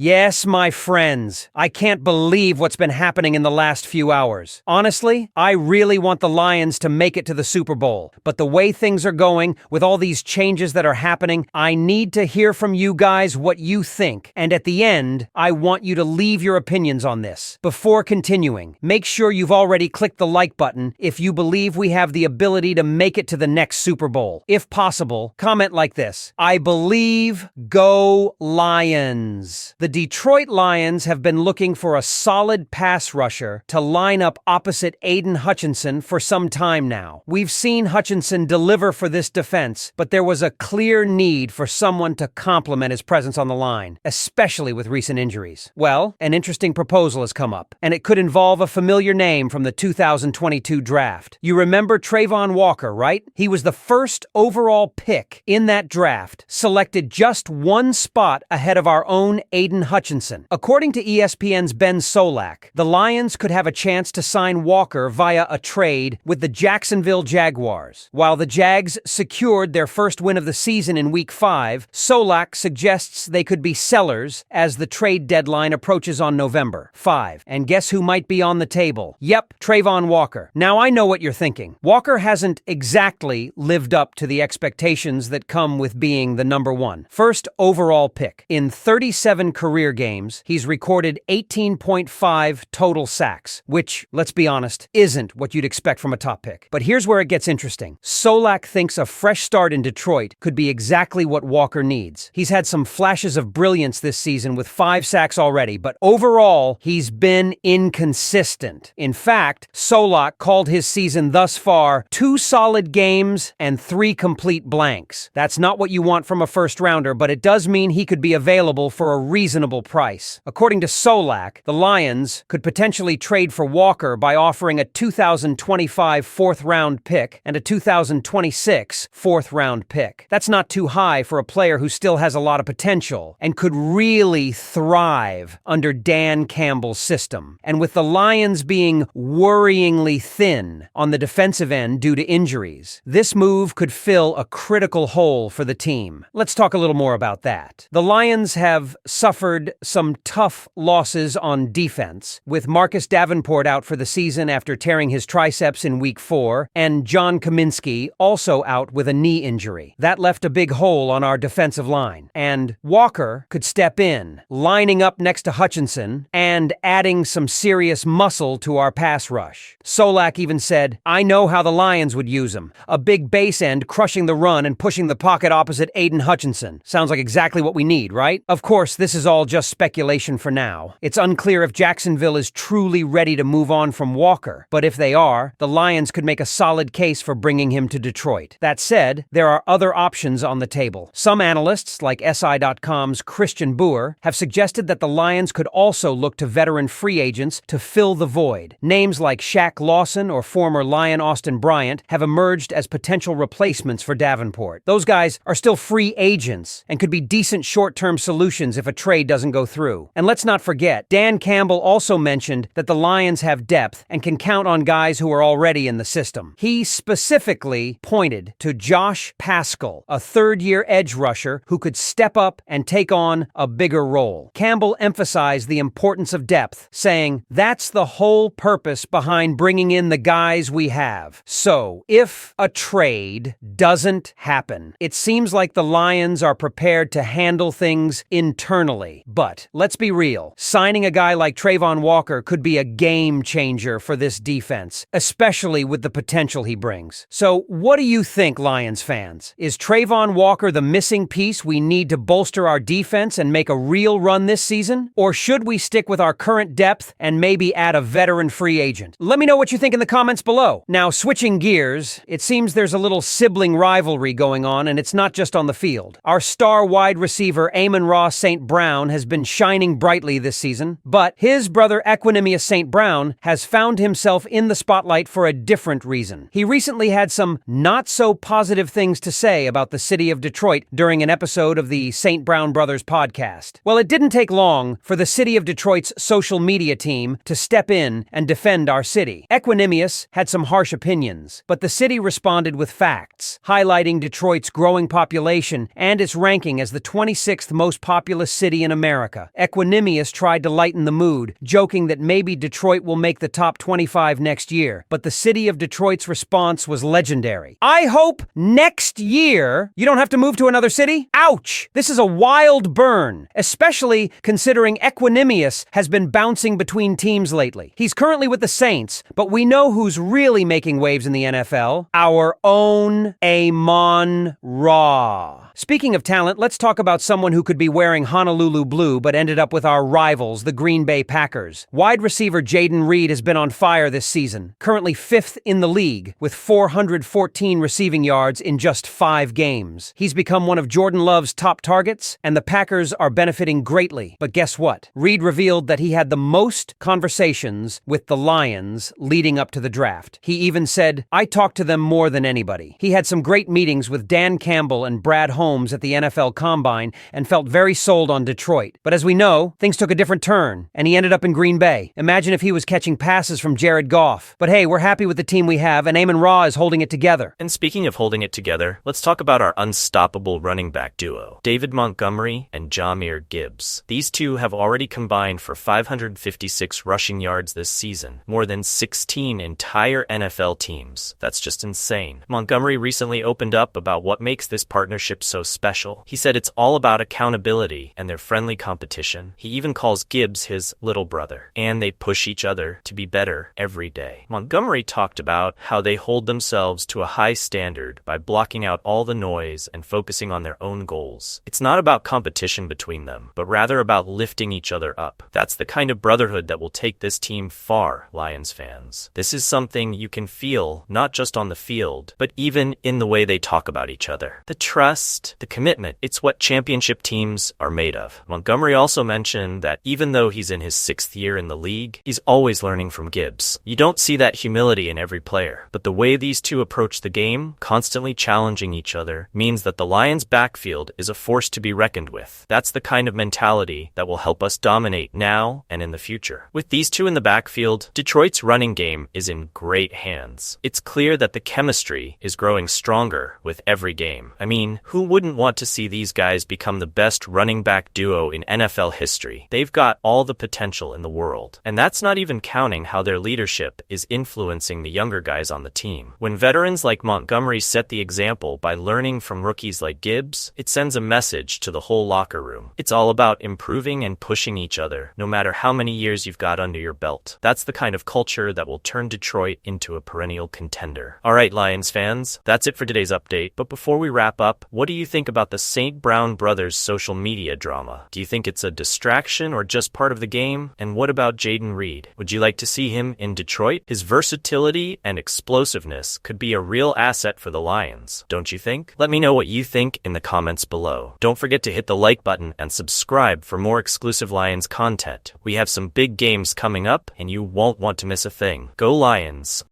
Yes, my friends, I can't believe what's been happening in the last few hours. Honestly, I really want the Lions to make it to the Super Bowl, but the way things are going, with all these changes that are happening, I need to hear from you guys what you think, and at the end, I want you to leave your opinions on this. Before continuing, make sure you've already clicked the like button if you believe we have the ability to make it to the next Super Bowl. If possible, comment like this: I believe, go Lions. The Detroit Lions have been looking for a solid pass rusher to line up opposite Aiden Hutchinson for some time now. We've seen Hutchinson deliver for this defense, but there was a clear need for someone to complement his presence on the line, especially with recent injuries. Well, an interesting proposal has come up, and it could involve a familiar name from the 2022 draft. You remember Travon Walker, right? He was the first overall pick in that draft, selected just one spot ahead of our own Aiden Hutchinson. According to ESPN's Ben Solak, the Lions could have a chance to sign Walker via a trade with the Jacksonville Jaguars. While the Jags secured their first win of the season in Week 5, Solak suggests they could be sellers as the trade deadline approaches on November 5. And guess who might be on the table? Yep, Travon Walker. Now I know what you're thinking. Walker hasn't exactly lived up to the expectations that come with being the number one. First overall pick. In 37 career games, he's recorded 18.5 total sacks, which, let's be honest, isn't what you'd expect from a top pick. But here's where it gets interesting. Solak thinks a fresh start in Detroit could be exactly what Walker needs. He's had some flashes of brilliance this season with 5 sacks already, but overall, he's been inconsistent. In fact, Solak called his season thus far 2 solid games and 3 complete blanks. That's not what you want from a first rounder, but it does mean he could be available for a reasonable price. According to Solak, the Lions could potentially trade for Walker by offering a 2025 fourth-round pick and a 2026 fourth-round pick. That's not too high for a player who still has a lot of potential and could really thrive under Dan Campbell's system. And with the Lions being worryingly thin on the defensive end due to injuries, this move could fill a critical hole for the team. Let's talk a little more about that. The Lions have suffered some tough losses on defense, with Marcus Davenport out for the season after tearing his triceps in Week 4, and John Kaminsky also out with a knee injury. That left a big hole on our defensive line. And Walker could step in, lining up next to Hutchinson and adding some serious muscle to our pass rush. Solak even said, I know how the Lions would use him. A big base end crushing the run and pushing the pocket opposite Aiden Hutchinson. Sounds like exactly what we need, right? Of course, this is all just speculation for now. It's unclear if Jacksonville is truly ready to move on from Walker, but if they are, the Lions could make a solid case for bringing him to Detroit. That said, there are other options on the table. Some analysts, like SI.com's Christian Boer, have suggested that the Lions could also look to veteran free agents to fill the void. Names like Shaq Lawson or former Lion Austin Bryant have emerged as potential replacements for Davenport. Those guys are still free agents and could be decent short-term solutions if a trade doesn't go through. And let's not forget, Dan Campbell also mentioned that the Lions have depth and can count on guys who are already in the system. He specifically pointed to Josh Paschal, a third-year edge rusher who could step up and take on a bigger role. Campbell emphasized the importance of depth, saying, that's the whole purpose behind bringing in the guys we have. So, if a trade doesn't happen, it seems like the Lions are prepared to handle things internally. But let's be real, signing a guy like Travon Walker could be a game changer for this defense, especially with the potential he brings. So, what do you think, Lions fans? Is Travon Walker the missing piece we need to bolster our defense and make a real run this season? Or should we stick with our current depth and maybe add a veteran free agent? Let me know what you think in the comments below. Now, switching gears, it seems there's a little sibling rivalry going on, and it's not just on the field. Our star wide receiver Amon-Ra St. Brown has been shining brightly this season, but his brother Equanimeous St. Brown has found himself in the spotlight for a different reason. He recently had some not-so-positive things to say about the city of Detroit during an episode of the St. Brown Brothers podcast. Well, it didn't take long for the city of Detroit's social media team to step in and defend our city. Equanimeous had some harsh opinions, but the city responded with facts, highlighting Detroit's growing population and its ranking as the 26th most populous city in in America. Equanimeous tried to lighten the mood, joking that maybe Detroit will make the top 25 next year. But the city of Detroit's response was legendary. I hope next year you don't have to move to another city? Ouch! This is a wild burn, especially considering Equanimeous has been bouncing between teams lately. He's currently with the Saints, but we know who's really making waves in the NFL. Our own Amon-Ra. Speaking of talent, let's talk about someone who could be wearing Honolulu blue but ended up with our rivals, the Green Bay Packers. Wide receiver Jayden Reed has been on fire this season, currently 5th in the league with 414 receiving yards in just 5 games. He's become one of Jordan Love's top targets, and the Packers are benefiting greatly. But guess what? Reed revealed that he had the most conversations with the Lions leading up to the draft. He even said, "I talked to them more than anybody." He had some great meetings with Dan Campbell and Brad Holmes at the NFL Combine and felt very sold on Detroit. But as we know, things took a different turn, and he ended up in Green Bay. Imagine if he was catching passes from Jared Goff. But hey, we're happy with the team we have, and Amon-Ra is holding it together. And speaking of holding it together, let's talk about our unstoppable running back duo, David Montgomery and Jahmyr Gibbs. These two have already combined for 556 rushing yards this season, more than 16 entire NFL teams. That's just insane. Montgomery recently opened up about what makes this partnership so special. He said it's all about accountability and their friendly competition. He even calls Gibbs his little brother, and they push each other to be better every day. Montgomery talked about how they hold themselves to a high standard by blocking out all the noise and focusing on their own goals. It's not about competition between them, but rather about lifting each other up. That's the kind of brotherhood that will take this team far, Lions fans. This is something you can feel not just on the field, but even in the way they talk about each other. The trust, the commitment, it's what championship teams are made of. Montgomery also mentioned that even though he's in his 6th year in the league, he's always learning from Gibbs. You don't see that humility in every player, but the way these two approach the game, constantly challenging each other, means that the Lions' backfield is a force to be reckoned with. That's the kind of mentality that will help us dominate now and in the future. With these two in the backfield, Detroit's running game is in great hands. It's clear that the chemistry is growing stronger with every game. I mean, who wouldn't want to see these guys become the best running back duo in NFL history? They've got all the potential in the world. And that's not even counting how their leadership is influencing the younger guys on the team. When veterans like Montgomery set the example by learning from rookies like Gibbs, it sends a message to the whole locker room. It's all about improving and pushing each other, no matter how many years you've got under your belt. That's the kind of culture that will turn Detroit into a perennial contender. All right, Lions fans, that's it for today's update. But before we wrap up, what do you think about the St. Brown brothers' social media drama? Do you think it's a distraction or just part of the game? And what about Jayden Reed? Would you like to see him in Detroit? His versatility and explosiveness could be a real asset for the Lions, don't you think? Let me know what you think in the comments below. Don't forget to hit the like button and subscribe for more exclusive Lions content. We have some big games coming up, and you won't want to miss a thing. Go Lions!